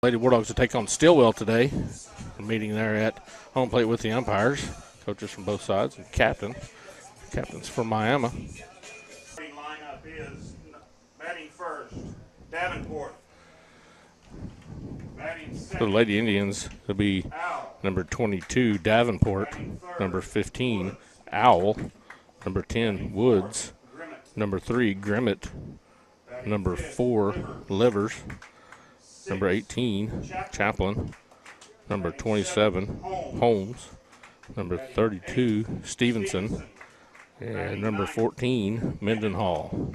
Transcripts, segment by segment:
Lady Wardogs will take on Stilwell today. A meeting there at home plate with the umpires, coaches from both sides, and captains from Miami. Lineup is batting first, Davenport. Batting second, For the Lady Indians, it'll be number 22, Davenport, number 15, Owl, number 10, Woods, number 3, Grimmett, number 4, Livers, number 18, Chaplin, number 27, Holmes, number 32, Stevenson, and number 14, Mendenhall.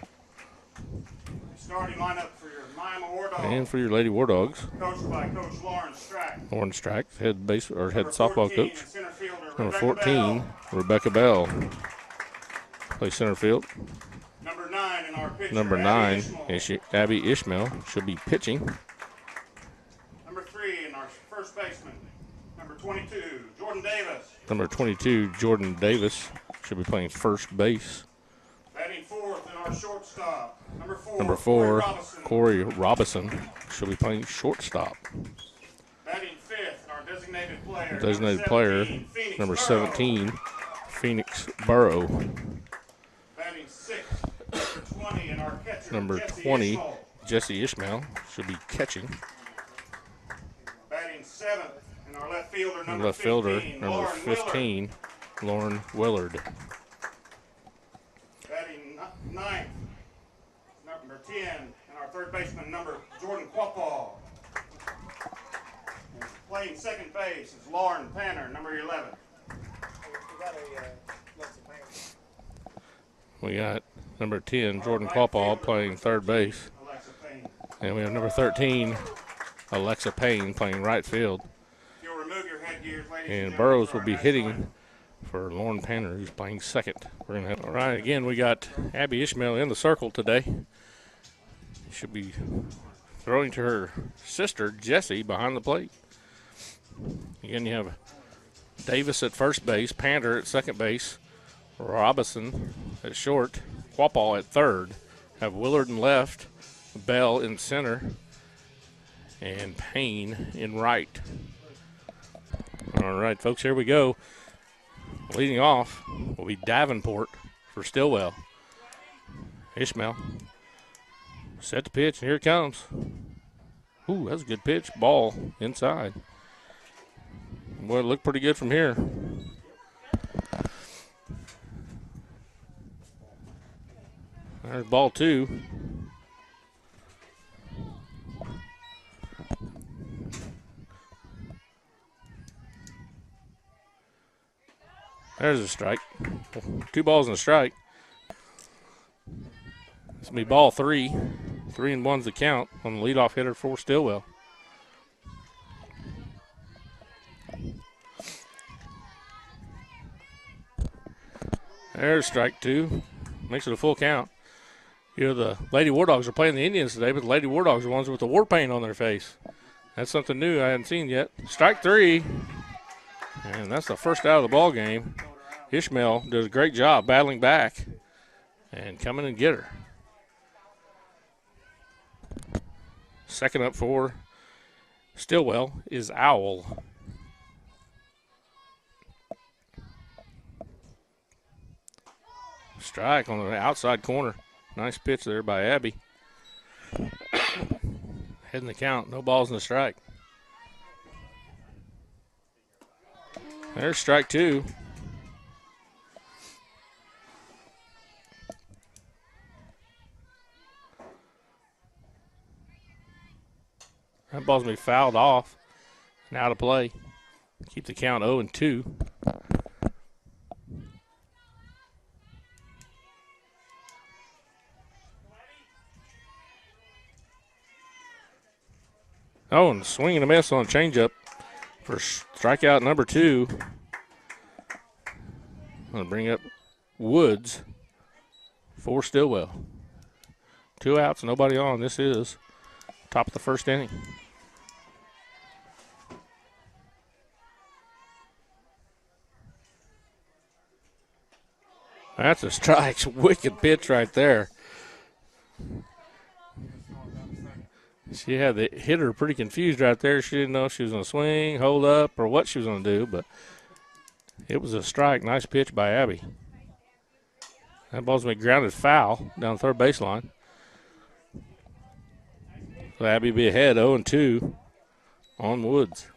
Starting lineup for your Miami Wardogs. And for your Lady Wardogs, Coached by Coach Lauren Strack. Lauren Strack, head softball coach. Number 14, Bell. Rebecca Bell, plays center field. Number 9 in our pitcher, Number 9, Abby Ishmael, she'll be pitching. Number 3 in our first baseman, number 22, Jordan Davis. Number 22, Jordan Davis, she'll be playing first base. Batting fourth in our shortstop, Number 4, Corey Robinson, she'll be playing shortstop. Batting fifth in our designated player, Number 17, Phoenix Burrow. Batting sixth, number 20 in our catcher, Number Jesse 20, Ishmael. Jesse Ishmael, she'll be catching. Batting seventh in our left fielder, And left fielder, number 15, Lauren Willard. Batting ninth, number 10, and our third baseman, Jordan Quapaw. And playing second base is Lauren Panner, number 11. We got number 10, Jordan Quapaw, playing third base. Alexa Payne. And we have number 13, Alexa Payne, playing right field. If you'll remove your headgears, ladies And gentlemen, Burrows for will our be next hitting lineup. for Lauren Panner, who's playing second. We're gonna have, all right, again, we got Abby Ishmael in the circle today. She'll be throwing to her sister, Jessie, behind the plate. Again, you have Davis at first base, Panter at second base, Robinson at short, Quapaw at third. Have Willard in left, Bell in center, and Payne in right. All right, folks, here we go. Leading off will be Davenport for Stilwell. Ishmael set the pitch, and here it comes. Ooh, that's a good pitch. Ball inside. Boy, it looked pretty good from here. There's ball 2. There's a strike. 2 balls and a strike. This will be ball 3. 3-1's the count on the leadoff hitter for Stilwell. There's strike 2. Makes it a full count. You know, the Lady Wardogs are playing the Indians today, but the Lady Wardogs are the ones with the war paint on their face. That's something new I hadn't seen yet. Strike 3. And that's the first out of the ball game. Ishmael does a great job battling back and coming and get her. Second up for Stilwell is Owl. Strike on the outside corner. Nice pitch there by Abby. Heading the count. No balls in the strike. There's strike 2. That ball's going to be fouled off and out of play. Keep the count 0-2. Oh, and swing and a miss on a changeup for strikeout number 2. I'm going to bring up Woods for Stilwell. 2 outs, nobody on. This is top of the first inning. That's a strike. Wicked pitch right there. She had the hitter pretty confused right there. She didn't know if she was going to swing, hold up, or what she was going to do, but it was a strike. Nice pitch by Abby. That ball's going to be grounded foul down the third baseline. So Abby be ahead 0-2 on Woods.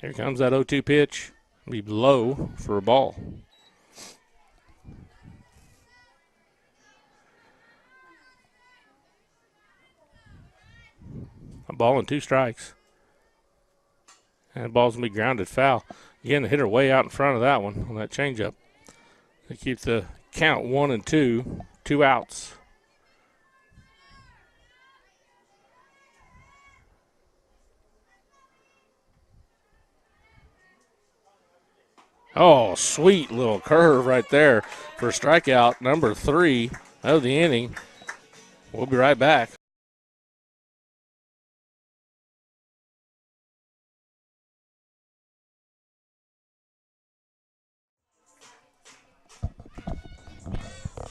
Here comes that 0-2 pitch. Be low for a ball. A ball and 2 strikes. And the ball's going to be grounded foul. Again, the hitter way out in front of that one on that changeup. They keep the count 1-2, 2 outs. Oh, sweet little curve right there for strikeout number 3 of the inning. We'll be right back.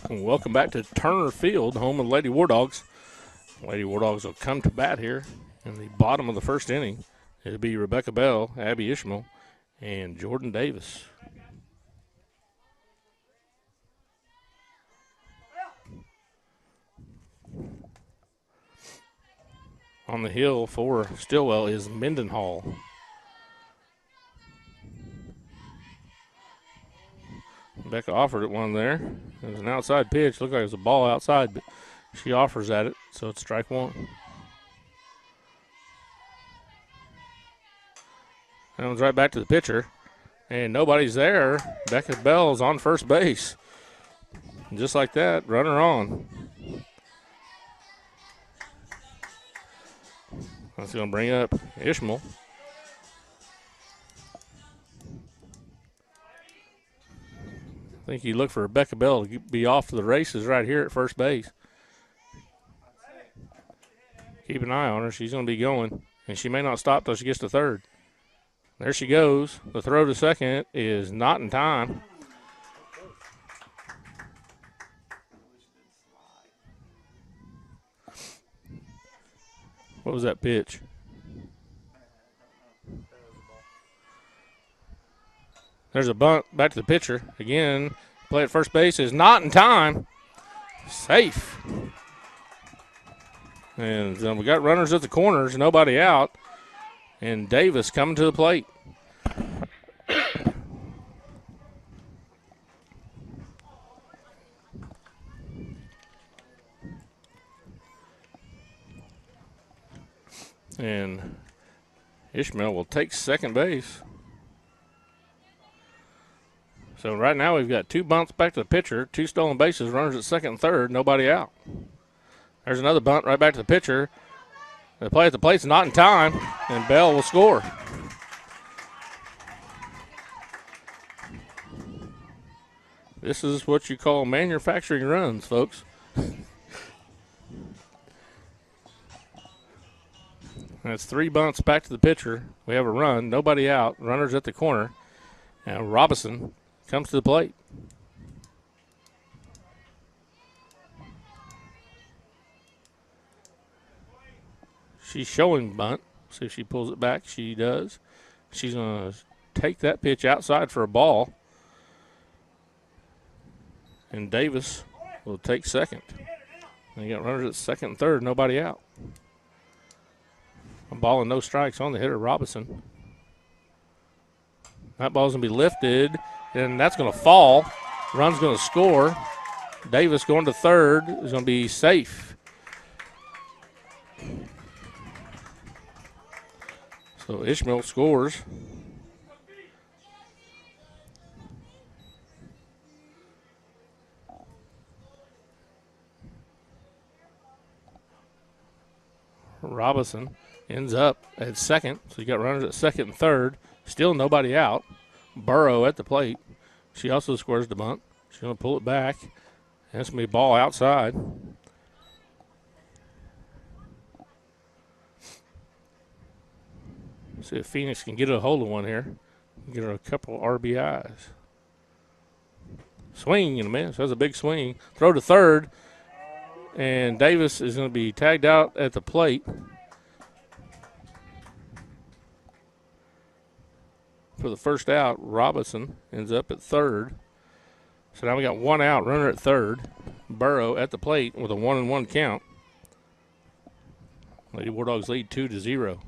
Welcome back to Turner Field, home of the Lady Wardogs. Lady Wardogs will come to bat here in the bottom of the first inning. It'll be Rebecca Bell, Abby Ishmael, and Jordan Davis. On the hill for Stilwell is Mendenhall. Becca offered it one there. It was an outside pitch. Looked like it was a ball outside, but she offers at it, so it's strike 1. That one's right back to the pitcher, and nobody's there. Becca Bell's on first base. And just like that, runner on. That's going to bring up Ishmael. I think you look for Rebecca Bell to be off to the races right here at first base. Keep an eye on her. She's going to be going, and she may not stop till she gets to third. There she goes. The throw to second is not in time. What was that pitch? There's a bunt back to the pitcher. Again, play at first base is not in time. Safe. And we got runners at the corners, nobody out. And Davis coming to the plate. And Ishmael will take second base. So right now we've got 2 bunts back to the pitcher, 2 stolen bases, runners at second and third, nobody out. There's another bunt right back to the pitcher. The play at the plate's not in time, and Bell will score. This is what you call manufacturing runs, folks. That's 3 bunts back to the pitcher. We have a run, nobody out, runners at the corner. And Robinson comes to the plate. She's showing bunt. See if she pulls it back. She does. She's going to take that pitch outside for a ball. And Davis will take second. And you got runners at second and third, nobody out. A ball and no strikes on the hitter, Robinson. That ball's going to be lifted, and that's going to fall. Run's going to score. Davis going to third is going to be safe. So Ishmael scores. Robinson ends up at second. So you got runners at second and third. Still nobody out. Burrow at the plate. She also scores the bunt. She's going to pull it back. That's going to be a ball outside. See if Phoenix can get a hold of one here. Get her a couple RBIs. Swing and a miss. That's a big swing. Throw to third. And Davis is going to be tagged out at the plate. For the first out, Robinson ends up at third. So now we got one out, runner at third. Burrow at the plate with a 1-1 count. Lady Wardogs lead 2-0.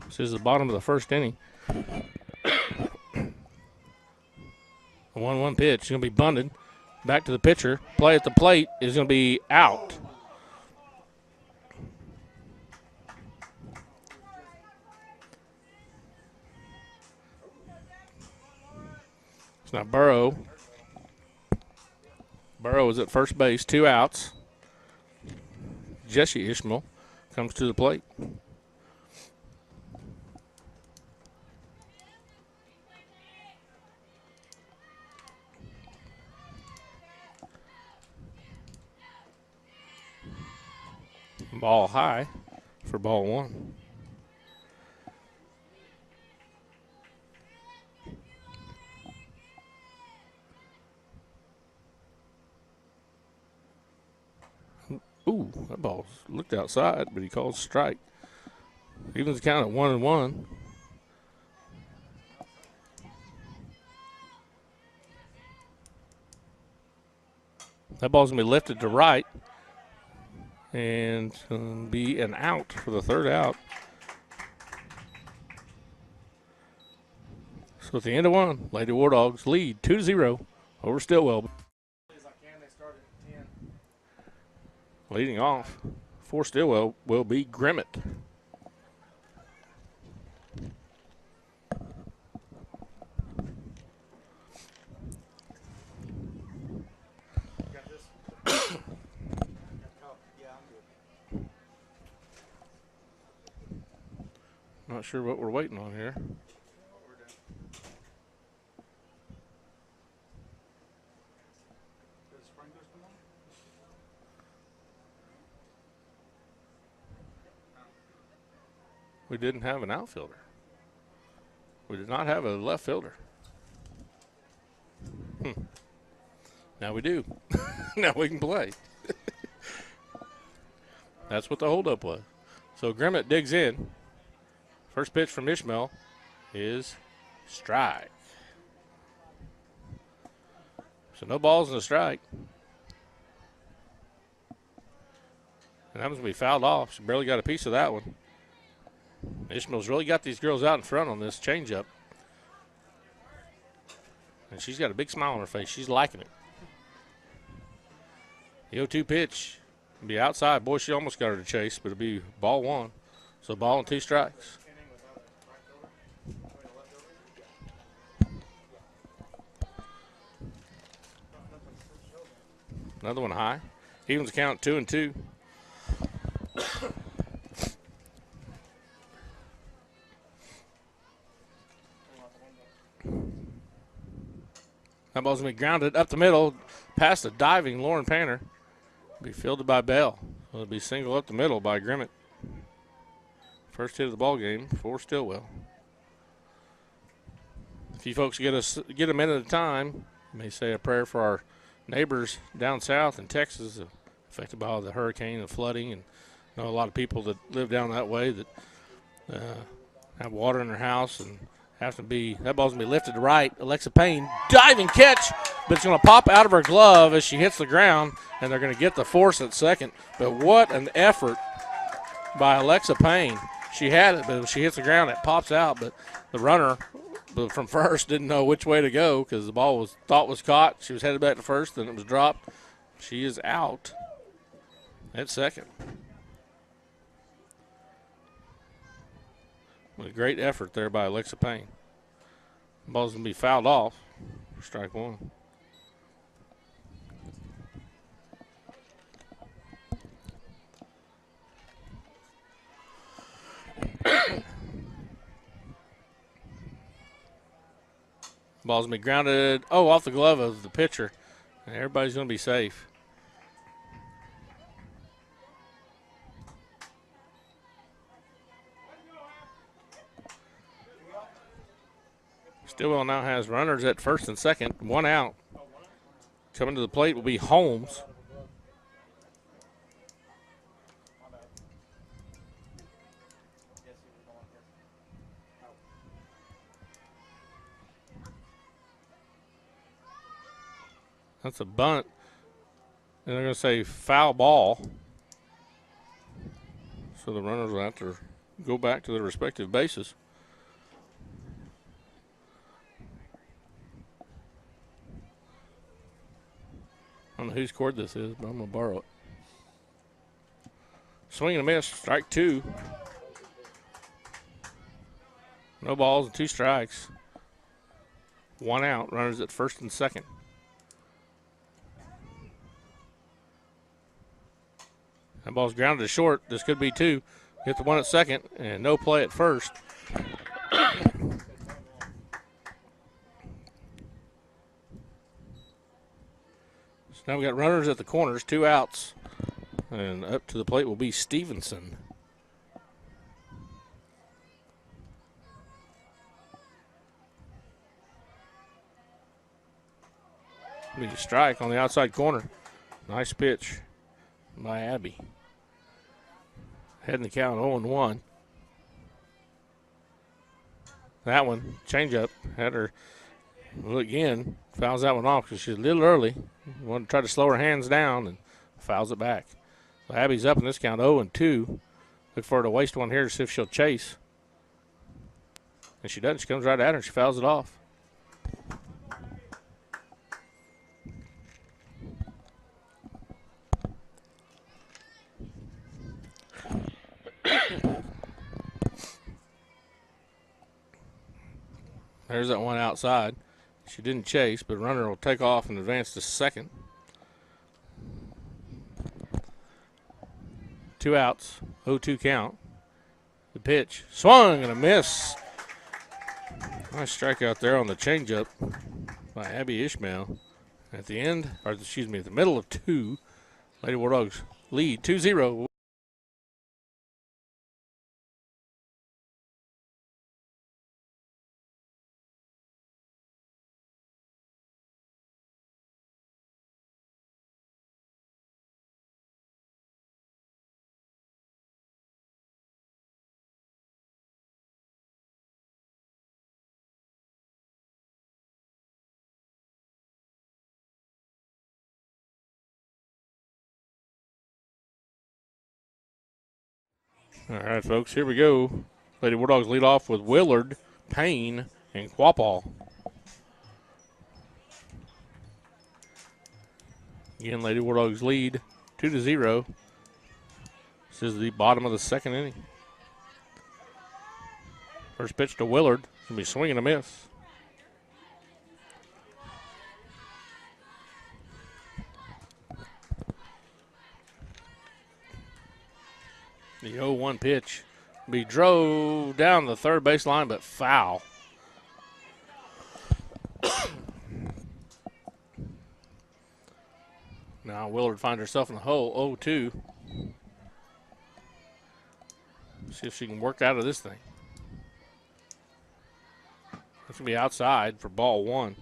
This is the bottom of the first inning. A 1-1 pitch. It's going to be bunted. Back to the pitcher. Play at the plate is going to be out. It's now Burrow. Burrow is at first base. 2 outs. Jesse Ishmael comes to the plate. Ball high for ball 1. Ooh, that ball looked outside, but he called strike. Evens the count at 1-1. That ball's going to be lifted to right. And be an out for the third out. So at the end of 1, Lady Wardogs lead 2-0 over Stilwell. Leading off for Stilwell will be Grimmett. Not sure what we're waiting on here. We didn't have an outfielder. We did not have a left fielder. Now we do. Now we can play. That's what the holdup was. So Grimmett digs in. First pitch from Ishmael is strike. So no balls and a strike. And that one's going to be fouled off. She barely got a piece of that one. Ishmael's really got these girls out in front on this changeup. And she's got a big smile on her face. She's liking it. The 0-2 pitch will be outside. Boy, she almost got her to chase, but it'll be ball 1. So ball and 2 strikes. Another one high. Evens the count 2-2. That ball's going to be grounded up the middle, past the diving Lauren Panner. Be fielded by Bell. It'll be single up the middle by Grimmett. First hit of the ball game for Stilwell. If you folks get a minute at a time, you may say a prayer for our neighbors down south in Texas affected by all the hurricane and flooding. And I know a lot of people that live down that way that have water in their house and have to be, that ball's going to be lifted to right. Alexa Payne, diving catch, but it's going to pop out of her glove as she hits the ground, and they're going to get the force at second. But what an effort by Alexa Payne. She had it, but when she hits the ground, it pops out. But the runner from first didn't know which way to go because the ball thought was caught. She was headed back to first, then it was dropped. She is out at second. A great effort there by Alexa Payne. The ball's going to be fouled off for strike 1. Ball's going to be grounded, off the glove of the pitcher. Everybody's going to be safe. Stilwell now has runners at first and second, one out. Coming to the plate will be Holmes. That's a bunt. And they're going to say foul ball. So the runners will have to go back to their respective bases. I don't know whose cord this is, but I'm going to borrow it. Swing and a miss, strike two. No balls and 2 strikes. One out, runners at first and second. That ball's grounded to short. This could be 2. Hit the one at second, and no play at first. So now we got runners at the corners, 2 outs. And up to the plate will be Stevenson. Be a strike on the outside corner. Nice pitch by Abby. Heading the count 0-1. That one, changeup, had her look again. Fouls that one off because she's a little early. Wanted to try to slow her hands down and fouls it back. So Abby's up in this count 0-2. Look for her to waste one here to see if she'll chase. And she doesn't. She comes right at her and she fouls it off. There's that one outside. She didn't chase, but runner will take off and advance to second. 2 outs, 0-2 count. The pitch, swung and a miss. Nice strikeout there on the changeup by Abby Ishmael. At the end, or excuse me, at the middle of 2, Lady Wardogs lead 2-0. All right, folks, here we go. Lady Wardogs lead off with Willard, Payne, and Quapall. Again, Lady Wardogs lead 2-0. This is the bottom of the second inning. First pitch to Willard. Going to be swinging a miss. The 0-1 pitch be drove down the third base line, but foul. Now Willard finds herself in the hole, 0-2. See if she can work out of this thing. That's going to be outside for ball 1.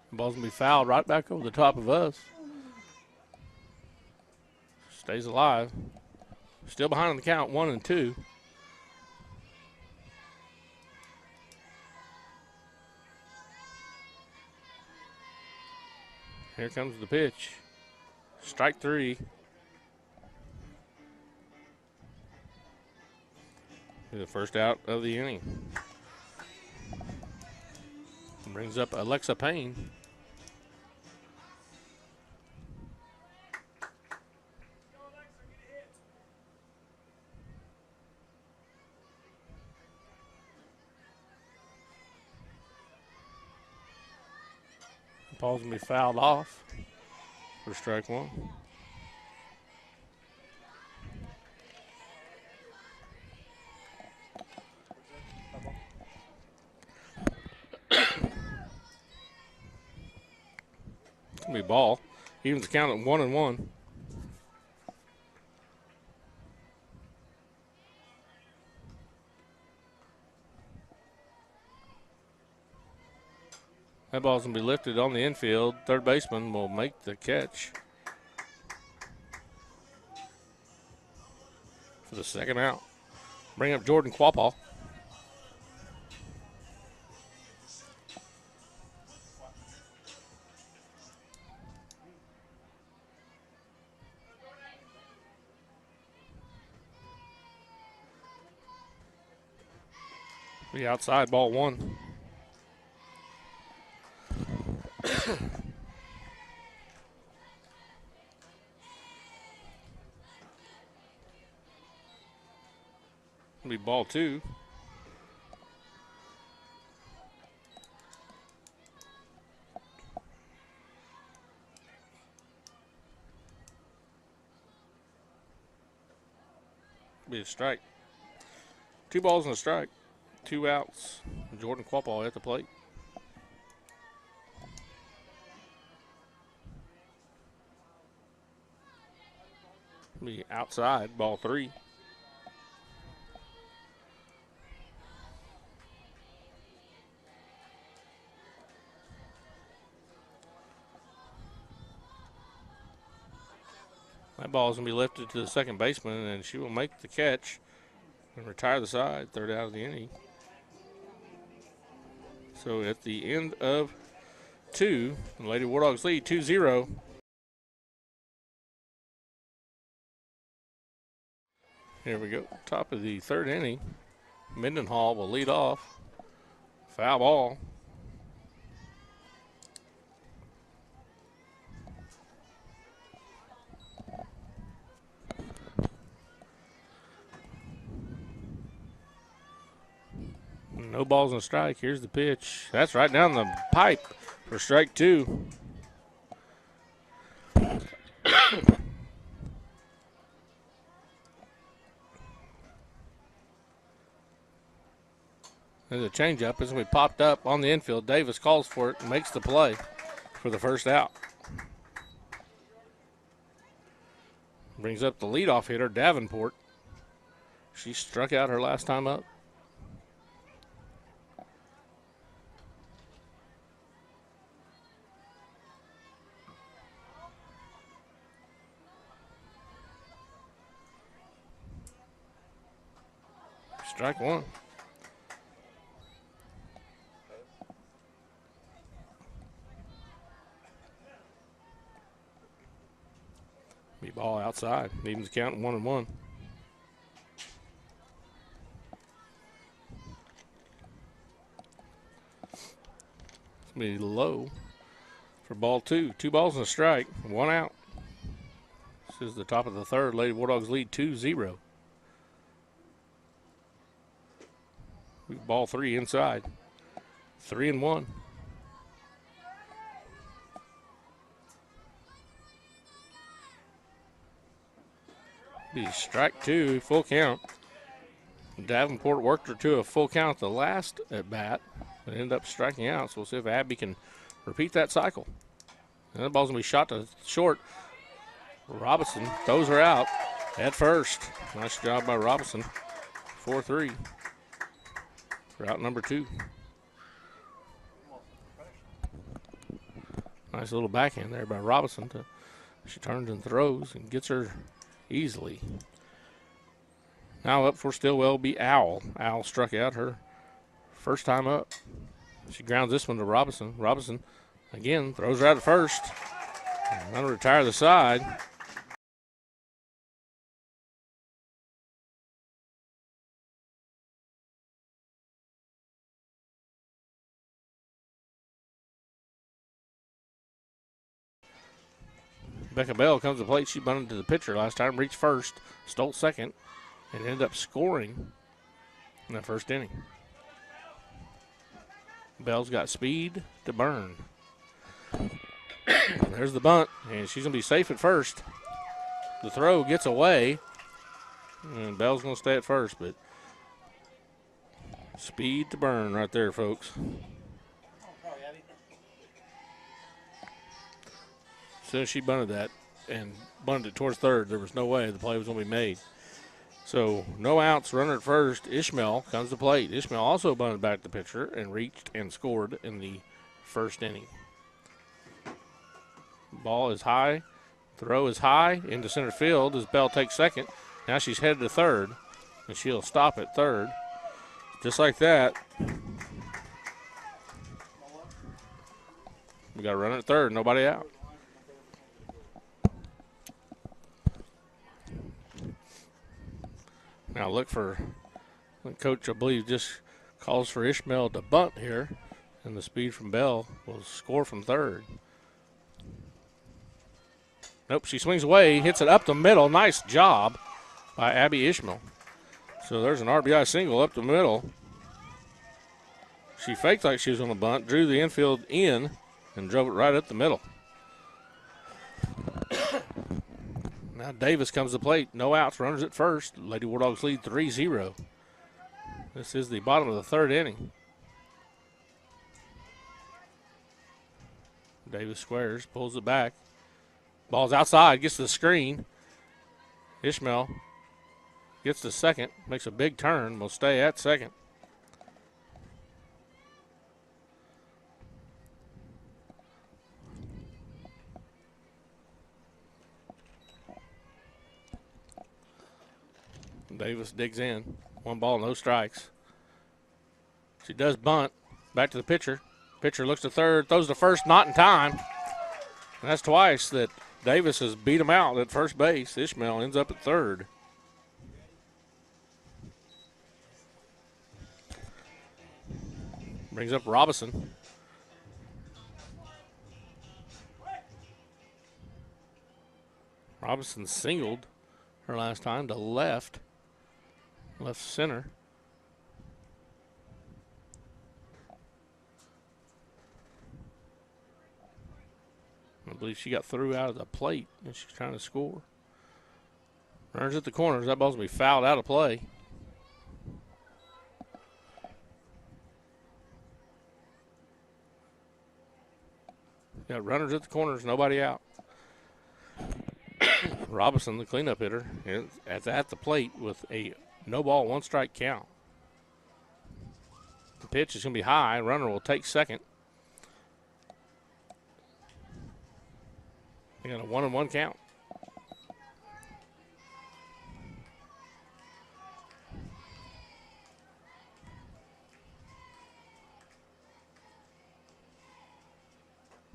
The ball's going to be fouled right back over the top of us. Stays alive. Still behind on the count, 1-2. Here comes the pitch. Strike 3. The first out of the inning. Brings up Alexa Payne. The ball's going to be fouled off for strike 1. Be ball. Evens the count at 1-1. That ball's going to be lifted on the infield. Third baseman will make the catch for the second out. Bring up Jordan Quapaw. Be outside, ball 1. Be ball 2. Be a strike. 2 balls and a strike. 2 outs. Jordan Quapaw at the plate. Be outside, ball 3. That ball is going to be lifted to the second baseman, and she will make the catch and retire the side. Third out of the inning. So at the end of 2, the Lady Wardogs lead 2-0. Here we go. Top of the 3rd inning. Mendenhall will lead off. Foul ball. No balls and a strike. Here's the pitch. That's right down the pipe for strike 2. There's a changeup. It's going to be popped up on the infield. Davis calls for it and makes the play for the first out. Brings up the leadoff hitter, Davenport. She struck out her last time up. Strike 1. Be ball outside. Evens the count 1-1. It's going to be low for ball 2. 2 balls and a strike. 1 out. This is the top of the 3rd. Lady Wardogs lead 2-0. Ball 3 inside. 3-1. Be strike 2, full count. Davenport worked her to a full count the last at bat, but ended up striking out. So we'll see if Abby can repeat that cycle. And the ball's going to be shot to short. Robinson throws her out at first. Nice job by Robinson. 4-3. Route number 2. Nice little backhand there by Robinson. She turns and throws and gets her easily. Now up for Stilwell will be Owl. Owl struck out her first time up. She grounds this one to Robinson. Robinson again throws her out at first. Going to retire the side. Becca Bell comes to the plate. She bunted to the pitcher last time, reached first, stole second, and ended up scoring in that first inning. Bell's got speed to burn. There's the bunt, and she's going to be safe at first. The throw gets away, and Bell's going to stay at first, but speed to burn right there, folks. soon as she bunted that and bunted it towards third, there was no way the play was going to be made. So no outs, runner at first. Ishmael comes to plate. Ishmael also bunted back the pitcher and reached and scored in the first inning. Ball is high. Throw is high into center field as Bell takes second. Now she's headed to third, and she'll stop at third. Just like that. We got a runner at third, nobody out. Now look for, Coach, I believe, just calls for Ishmael to bunt here, and the speed from Bell will score from third. Nope, she swings away, hits it up the middle. Nice job by Abby Ishmael. So there's an RBI single up the middle. She faked like she was on a bunt, drew the infield in, and drove it right up the middle. Now Davis comes to plate. No outs, runners at first. Lady Wardogs lead 3-0. This is the bottom of the third inning. Davis squares, pulls it back. Ball's outside, gets to the screen. Ishmael gets to second, makes a big turn, will stay at second. Davis digs in. 1 ball, no strikes. She does bunt. Back to the pitcher. Pitcher looks to third, throws to first, not in time. And that's twice that Davis has beat him out at first base. Ishmael ends up at third. Brings up Robinson. Robinson singled her last time to left center. I believe she got through out of the plate and she's trying to score. Runners at the corners. That ball's going to be fouled out of play. Got runners at the corners, nobody out. Robinson, the cleanup hitter, is at the plate with a no ball, 1 strike count. The pitch is going to be high. Runner will take second. They got a 1-1 count.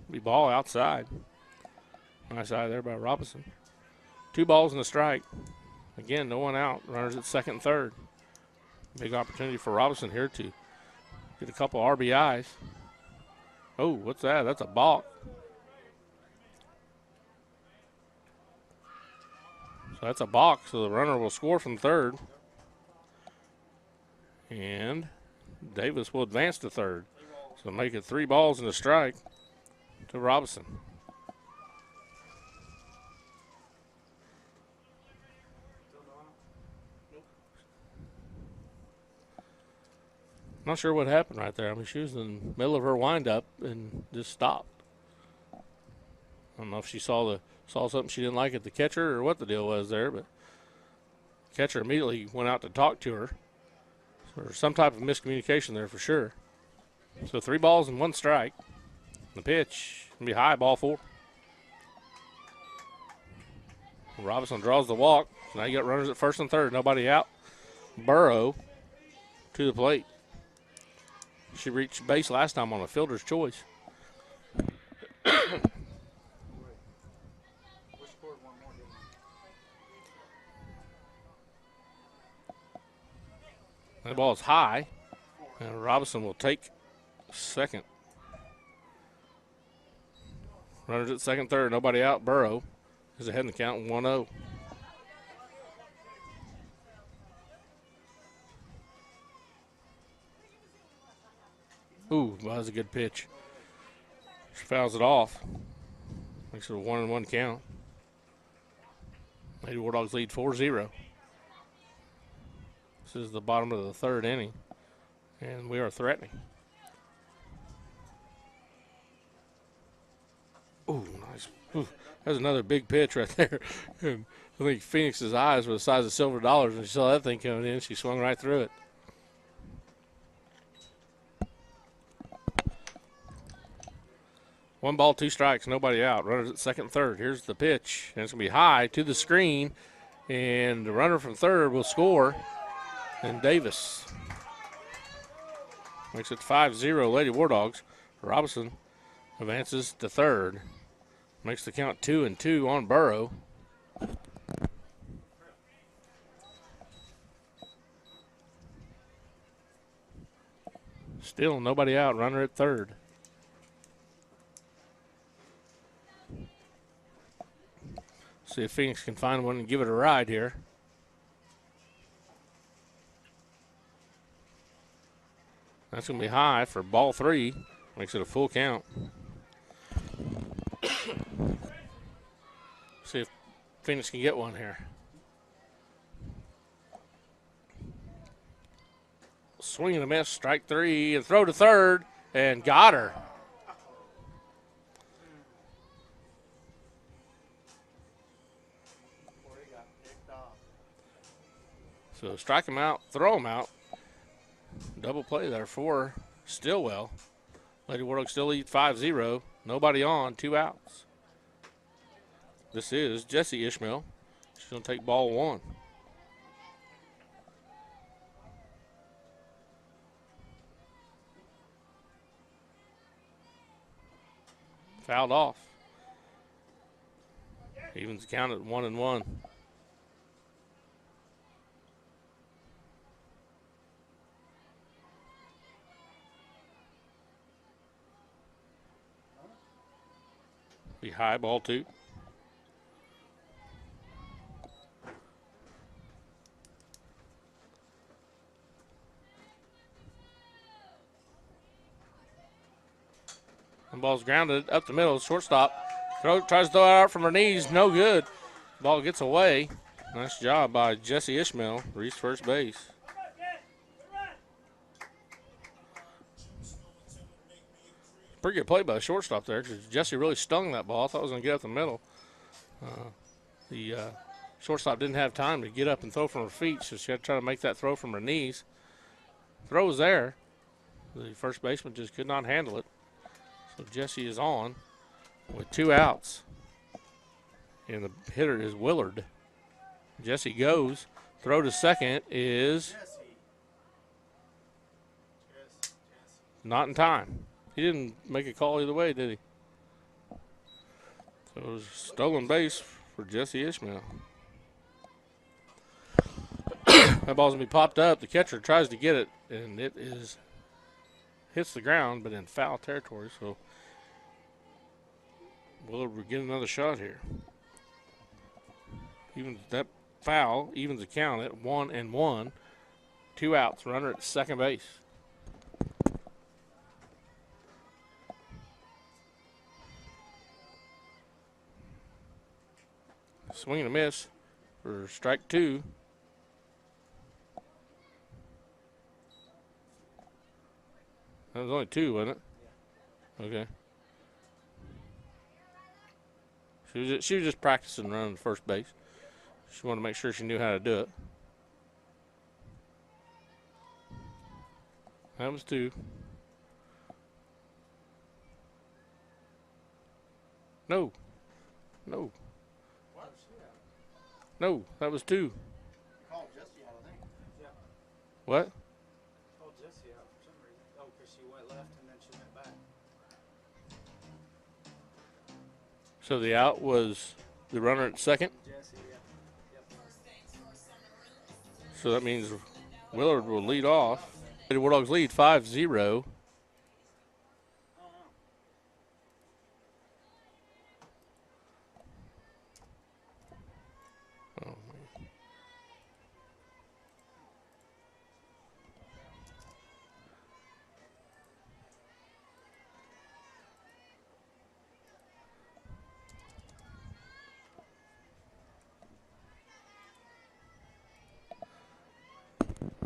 Be ball outside. Nice eye there by Robinson. 2 balls and a strike. Again, no one out. Runners at second and third. Big opportunity for Robinson here to get a couple RBIs. Oh, what's that? That's a balk. So that's a balk, so the runner will score from third. And Davis will advance to third. So make it 3 balls and a strike to Robinson. Not sure what happened right there. I mean, she was in the middle of her windup and just stopped. I don't know if she saw something she didn't like at the catcher or what the deal was there, but the catcher immediately went out to talk to her. So there's some type of miscommunication there for sure. So 3 balls and 1 strike. The pitch will be high, ball 4. Robinson draws the walk. So now you got runners at first and third, nobody out. Burrow to the plate. She reached base last time on a fielder's choice. The ball is high, and Robinson will take second. Runners at second, third, nobody out. Burrow is ahead in the count, 1-0. Ooh, that was a good pitch. She fouls it off. Makes it a 1-1 count. Lady Wardogs lead 4-0. This is the bottom of the third inning, and we are threatening. Ooh, nice. Ooh, that's another big pitch right there. And I think Phoenix's eyes were the size of silver dollars when she saw that thing coming in. She swung right through it. One ball, two strikes, nobody out. Runners at second and third. Here's the pitch, and it's going to be high to the screen, and the runner from third will score, and Davis makes it 5-0 Lady Wardogs. Robinson advances to third. Makes the count 2-2 on Burrow. Still nobody out. Runner at third. See if Phoenix can find one and give it a ride here. That's going to be high for ball three. Makes it a full count. See if Phoenix can get one here. Swing and a miss, strike three, and throw to third, and got her. So strike him out, throw him out. Double play there for Stilwell. Lady Wardogs still lead 5-0. Nobody on, 2 outs. This is Jessie Ishmael. She's going to take ball one. Fouled off. Evens count at 1-1. Be high, ball two. And ball's grounded up the middle, shortstop. Tries to throw it out from her knees, no good. Ball gets away. Nice job by Jessie Ishmael, reach first base. Pretty good play by the shortstop there because Jessie really stung that ball. I thought it was going to get up the middle. The shortstop didn't have time to get up and throw from her feet, so she had to try to make that throw from her knees. Throw was there. The first baseman just could not handle it. So Jessie is on with 2 outs. And the hitter is Willard. Jessie goes. Throw to second is not in time. He didn't make a call either way, did he? So it was a stolen base for Jessie Ishmael. That ball's going to be popped up. The catcher tries to get it, and it hits the ground, but in foul territory. So Willard will get another shot here. Even that foul evens the count at 1-1. 2 outs. Runner at second base. Swing and a miss for strike 2. That was only 2, wasn't it? Yeah. Okay. She was just practicing running first base. She wanted to make sure she knew how to do it. That was 2. No. No. No, that was 2. Called Jessie out, I think. Yeah. What? Called Jessie out for some reason. Oh, because she went left and then she went back. So the out was the runner at second? Jessie, yeah. Yep. So that means Willard will lead off. The Wardogs lead 5-0.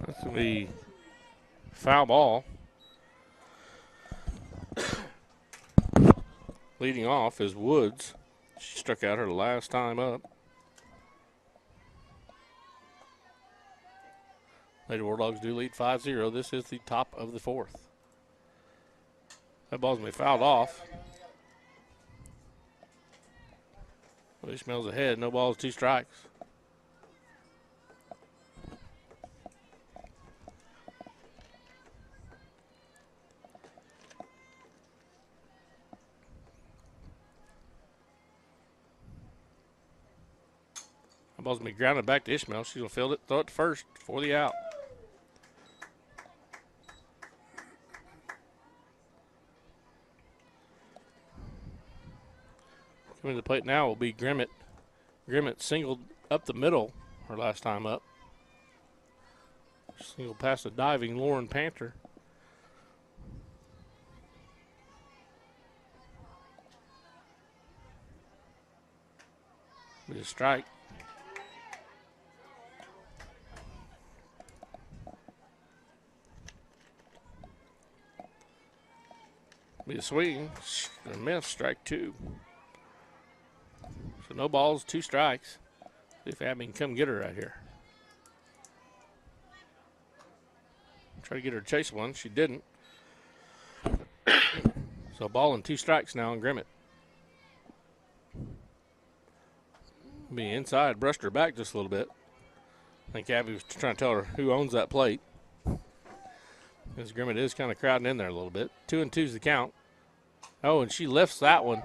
That's going to be foul ball. Leading off is Woods. She struck out her last time up. Lady Wardogs do lead 5-0. This is the top of the fourth. That ball's going to be fouled off. Well, Ishmael's ahead. No balls, 2 strikes. That ball's going to be grounded back to Ishmael. She's going to field it, throw it to first for the out. Coming to the plate now will be Grimmett. Grimmett singled up the middle her last time up. Single past the diving Lauren Panther. Be a strike. Be a swing. A miss, strike 2. So no balls, 2 strikes. See if Abby can come get her right here. Try to get her to chase one. She didn't. So ball and 2 strikes now on Grimmett. Be inside, brushed her back just a little bit. I think Abby was trying to tell her who owns that plate. Because Grimmett is kind of crowding in there a little bit. 2-2's the count. Oh, and she lifts that one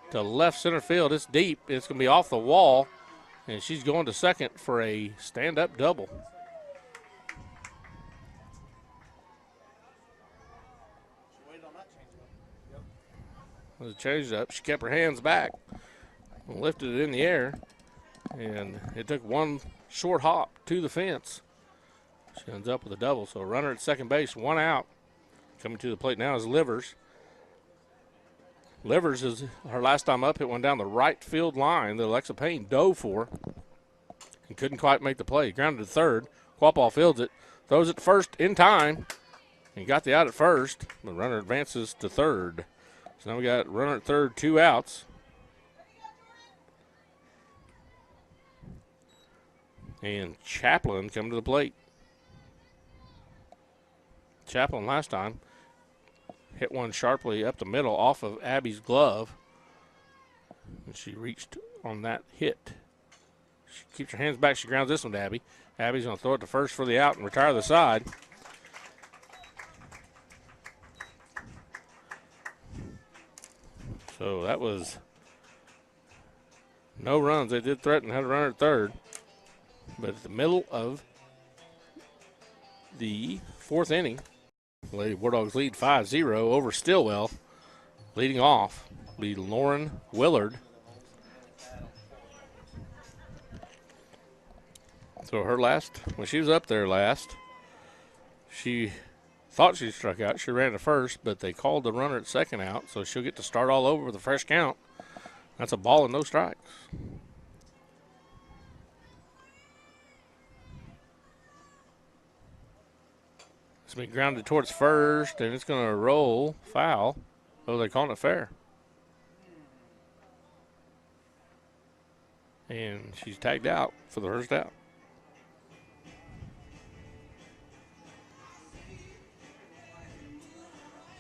to left center field. It's deep. It's going to be off the wall. And she's going to second for a stand-up double. It was a change up. She kept her hands back and lifted it in the air. And it took one short hop to the fence. She ends up with a double. So a runner at second base, 1 out. Coming to the plate now is Livers. Livers is her last time up, hit one down the right field line that Alexa Payne dove for and couldn't quite make the play. Grounded to third. Quapall fields it, throws it to first in time, and got the out at first. The runner advances to third. So now we got runner at third, 2 outs. And Chaplin coming to the plate. Chaplin last time hit one sharply up the middle off of Abby's glove. And she reached on that hit. She keeps her hands back. She grounds this one to Abby. Abby's going to throw it to first for the out and retire the side. So that was no runs. They did threaten, had a runner at third. But at the middle of the 4th inning, Lady Wardogs lead 5-0 over Stilwell. Leading off be Lauren Willard. So her last, when she was up there last, she thought she struck out. She ran to first, but they called the runner at second out, so she'll get to start all over with a fresh count. That's a ball and no strikes. It's been grounded towards first, and it's going to roll foul. Oh, they're calling it fair. And she's tagged out for the first out.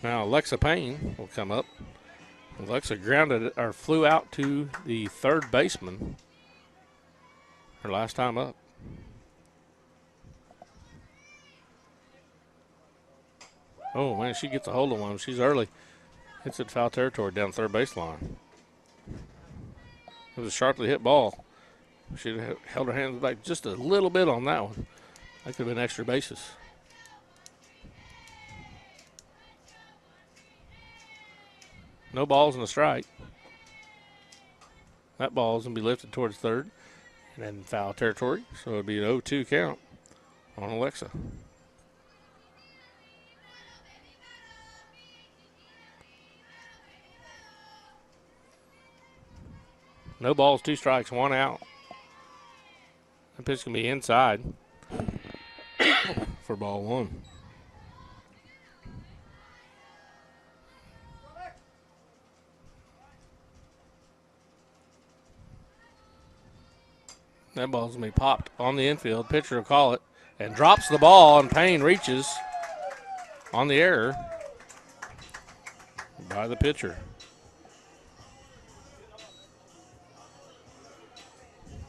Now Alexa Payne will come up. Alexa grounded or flew out to the third baseman her last time up. Oh, man, she gets a hold of one. She's early. Hits it foul territory down third baseline. It was a sharply hit ball. She held her hands back just a little bit on that one. That could have been extra bases. No balls and a strike. That ball is going to be lifted towards third and then foul territory. So it'll be an 0-2 count on Alexa. No balls, 2 strikes, 1 out. That pitch can be inside for ball 1. That ball's going to be popped on the infield. Pitcher will call it and drops the ball, and Payne reaches on the error by the pitcher.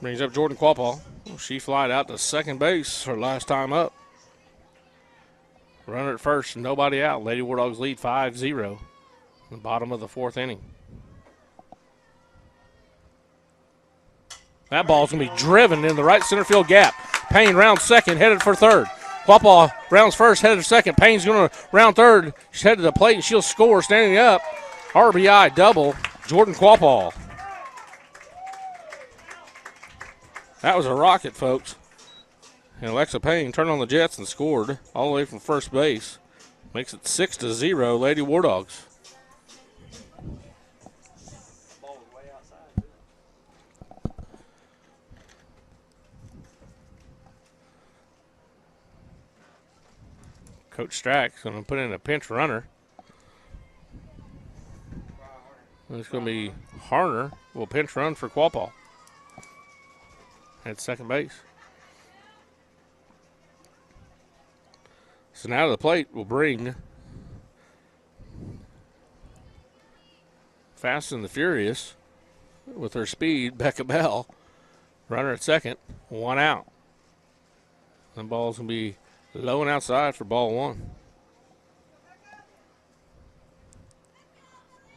Brings up Jordan Quapaw. She flied out to second base her last time up. Runner at first, nobody out. Lady Wardogs lead 5-0 in the bottom of the fourth inning. That ball's going to be driven in the right center field gap. Payne rounds second, headed for third. Quapaw rounds first, headed for second. Payne's going to round third. She's headed to the plate, and she'll score standing up. RBI double, Jordan Quapaw. That was a rocket, folks. And Alexa Payne turned on the Jets and scored all the way from first base. Makes it 6-0, Lady Wardogs. Coach Strack's going to put in a pinch runner. It's going to be Harner will pinch run for Quapaw at second base. So now to the plate will bring Fast and the Furious with her speed, Becca Bell. Runner at second, one out. The ball's going to be low and outside for ball one.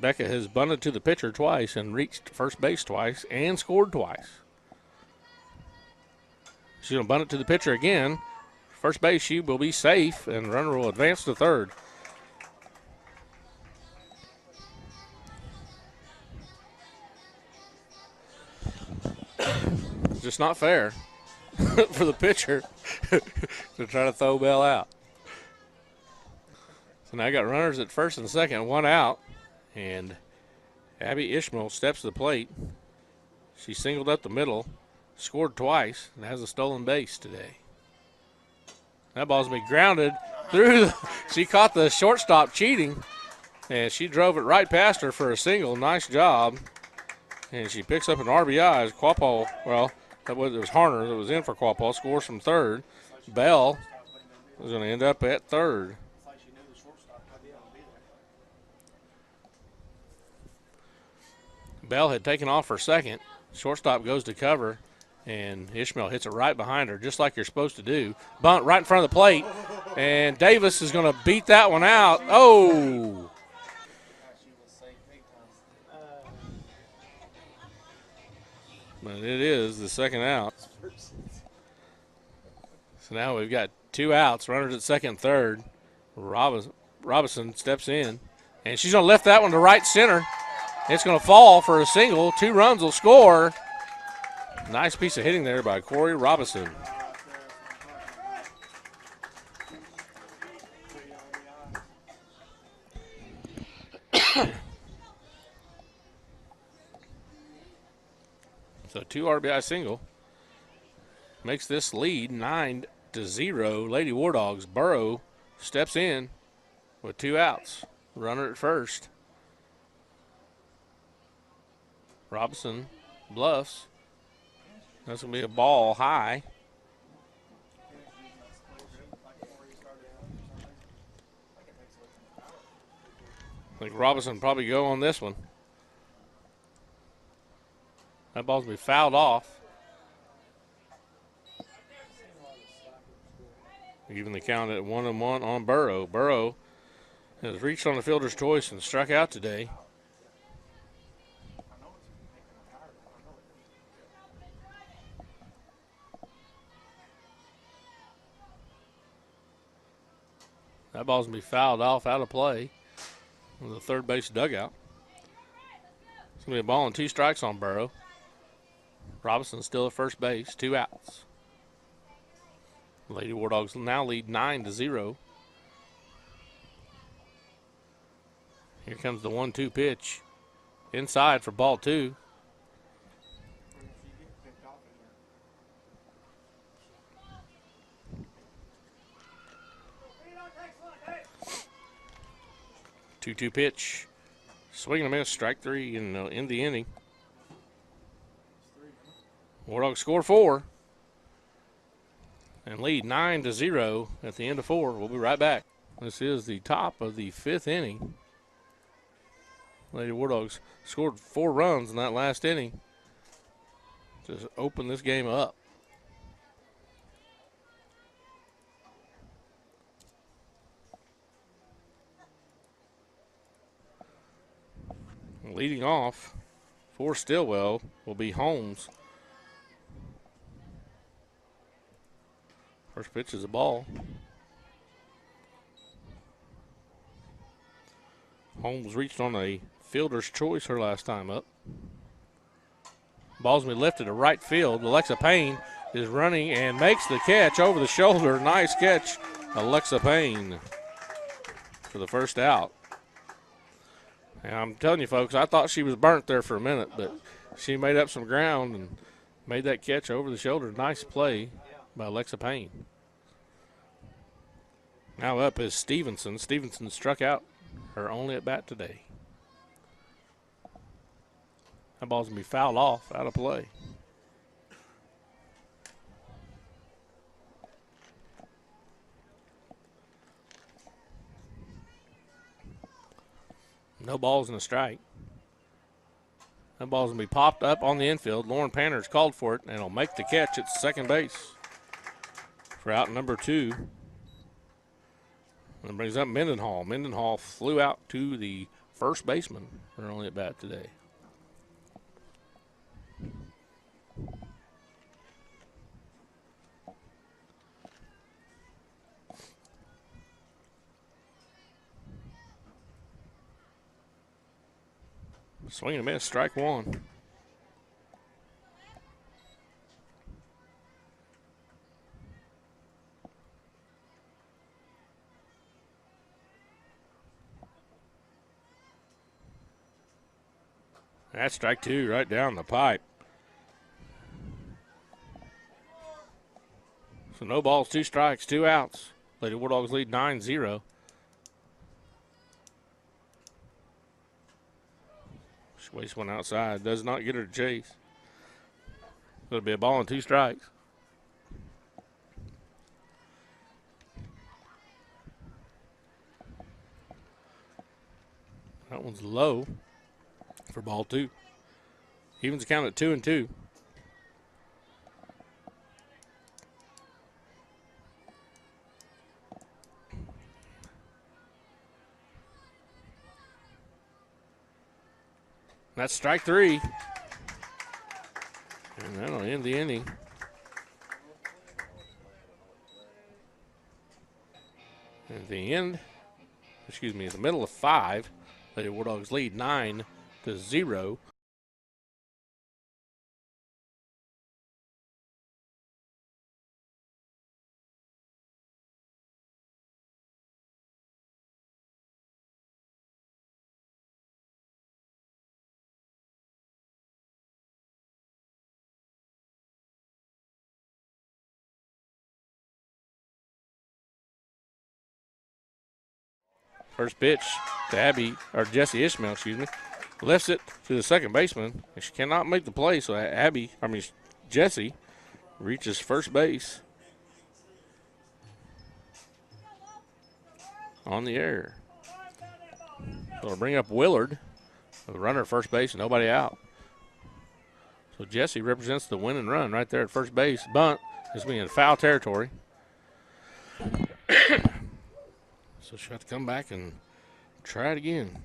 Becca has bunted to the pitcher twice and reached first base twice and scored twice. She's going to bunt it to the pitcher again. First base, she will be safe, and the runner will advance to third. It's just not fair for the pitcher to try to throw Bell out. So now I got runners at first and second, one out, and Abby Ishmael steps to the plate. She singled up the middle, scored twice, and has a stolen base today. That ball's going to be grounded through. She caught the shortstop cheating, and she drove it right past her for a single. Nice job. And she picks up an RBI as Quapaw, well, it was Harner that was in for Quapaw, scores from third. Bell is going to end up at third. Bell had taken off for second. Shortstop goes to cover, and Ishmael hits it right behind her, just like you're supposed to do. Bunt right in front of the plate, and Davis is going to beat that one out. Oh! But it is the second out. So now we've got two outs, runners at second and third. Robinson steps in, and she's going to lift that one to right center. It's going to fall for a single. 2 runs will score. Nice piece of hitting there by Corey Robinson. So 2 RBI single makes this lead 9-0. Lady Wardogs. Burrow steps in with 2 outs. Runner at first. Robinson bluffs. That's going to be a ball high. I think Robinson probably go on this one. That ball's going to be fouled off. Even the count at 1-1 on Burrow. Burrow has reached on the fielder's choice and struck out today. That ball's going to be fouled off, out of play in the third base dugout. It's going to be a ball and 2 strikes on Burrow. Robinson still at first base, 2 outs. Lady Wardogs now lead 9-0. Here comes the 1-2 pitch. Inside for ball 2. Two pitch. Swing and a miss, strike 3 in the inning. Wardogs score 4 and lead 9-0 at the end of 4. We'll be right back. This is the top of the 5th inning. Lady Wardogs scored 4 runs in that last inning. Just open this game up. Leading off for Stilwell will be Holmes. First pitch is a ball. Holmes reached on a fielder's choice her last time up. Ball's going to be lifted to right field. Alexa Payne is running and makes the catch over the shoulder. Nice catch, Alexa Payne, for the first out. And I'm telling you, folks, I thought she was burnt there for a minute, but she made up some ground and made that catch over the shoulder. Nice play by Alexa Payne. Now up is Stevenson. Stevenson struck out her only at bat today. That ball's going to be fouled off, out of play. No balls and a strike. That ball's going to be popped up on the infield. Lauren Panner's called for it, and it'll make the catch at second base for out number 2. And it brings up Mendenhall. Mendenhall flew out to the first baseman, her only at bat today. Swing and a miss, strike 1. That's strike 2 right down the pipe. So no balls, 2 strikes, 2 outs. Lady Wardogs lead 9-0. She wastes one outside. Does not get her to chase. It'll be a ball and 2 strikes. That one's low for ball 2. Evens the count at 2-2. That's strike 3. And that'll end the inning. At the end, at the middle of 5, Lady Wardogs lead 9-0. First pitch to Jessie Ishmael, lifts it to the second baseman, and she cannot make the play, so Jessie reaches first base on the air. So it'll bring up Willard, the runner at first base, nobody out. So Jessie represents the winning run right there at first base. Bunt is being in foul territory. So she'll have to come back and try it again.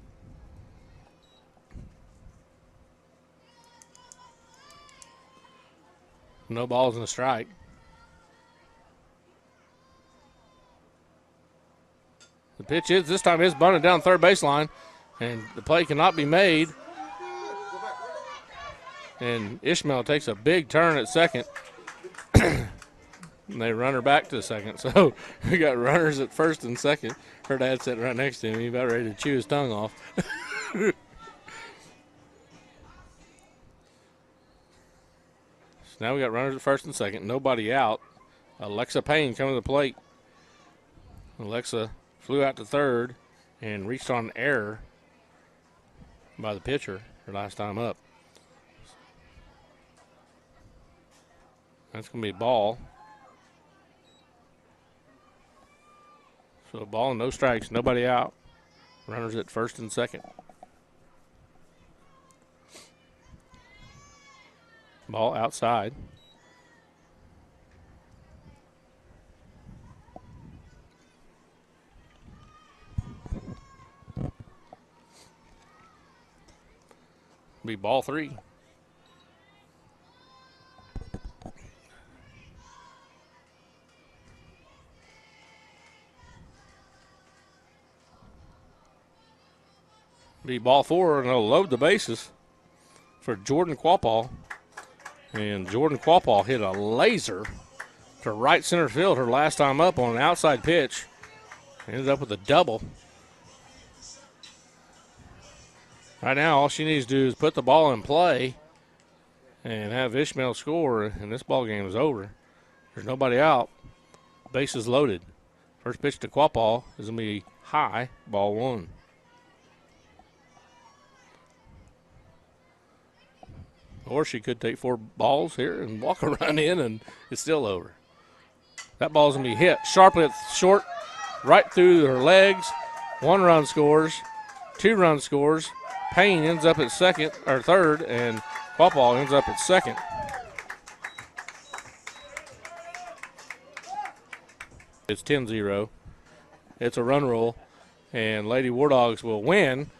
No balls and a strike. The pitch is, this time is bunted down third baseline, and the play cannot be made. And Ishmael takes a big turn at second. And they run her back to second. So we got runners at first and second. Her dad sitting right next to him. He's about ready to chew his tongue off. So now we got runners at first and second. Nobody out. Alexa Payne coming to the plate. Alexa flew out to third and reached on an error by the pitcher her last time up. That's going to be a ball. So a ball and no strikes, nobody out. Runners at first and second. Ball outside. Be ball 3. Be ball 4, and they'll load the bases for Jordan Quapaw. And Jordan Quapaw hit a laser to right center field her last time up on an outside pitch. Ended up with a double. Right now, all she needs to do is put the ball in play and have Ishmael score, and this ball game is over. There's nobody out. Bases loaded. First pitch to Quapaw is going to be high, ball 1. Or she could take 4 balls here and walk a run in, and it's still over. That ball's going to be hit sharply at short, right through her legs. 1 run scores, 2 run scores. Payne ends up at second or third, and Quapaw ends up at second. It's 10-0. It's a run rule, and Lady Wardogs will win